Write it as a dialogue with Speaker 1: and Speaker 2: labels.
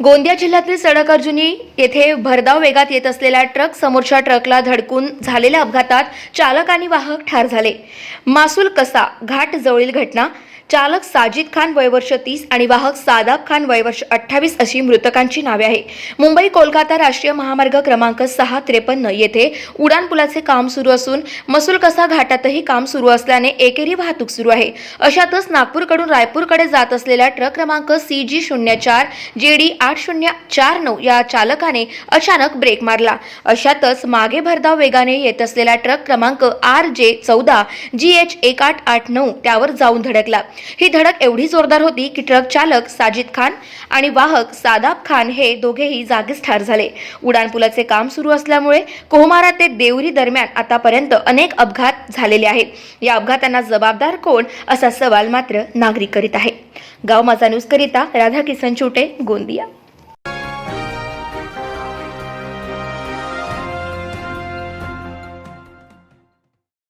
Speaker 1: गोंदिया जिल्ह्यातील सडक अर्जुनी येथे भरधाव वेगात येत असलेल्या ट्रक समोरच्या ट्रकला धडकून झालेल्या अपघातात चालक आणि वाहक ठार झाले। मासूल कसा घाट जवळील घटना। चालक साजिद खान वय वर्ष 30 आणि वाहक सादाब खान वय वर्ष 28 अशी मृतकांची नावे आहे। मुंबई कोलकाता राष्ट्रीय महामार्ग क्रमांक 653 येथे उड्डाणपुलाचे काम सुरू असून मसूल कसा घाटातही काम सुरू असल्याने एकेरी वाहतूक सुरू आहे। अशातच नागपूरकडून रायपूरकडे जात असलेल्या ट्रक क्रमांक CG04 JD 8049 या चालकाने अचानक ब्रेक मारला। अशातच मागे भरधाव वेगाने येत असलेला ट्रक क्रमांक RJ14 GH 1889 त्यावर जाऊन धडकला। ही धडक एवढी जोरदार होती की ट्रक चालक साजिद खान आणि वाहक सादाब खान हे दोघेही जागीच ठार झाले। उड्डाणपुलाचे काम सुरू असल्यामुळे कोहमारा ते देवरी दरम्यान आतापर्यंत अनेक अपघात झालेले आहेत। या अपघातांना जबाबदार कोण असा सवाल मात्र नागरिक करीत आहे। गाव माझा न्यूज करिता राधा किसन छोटे, गोंदिया।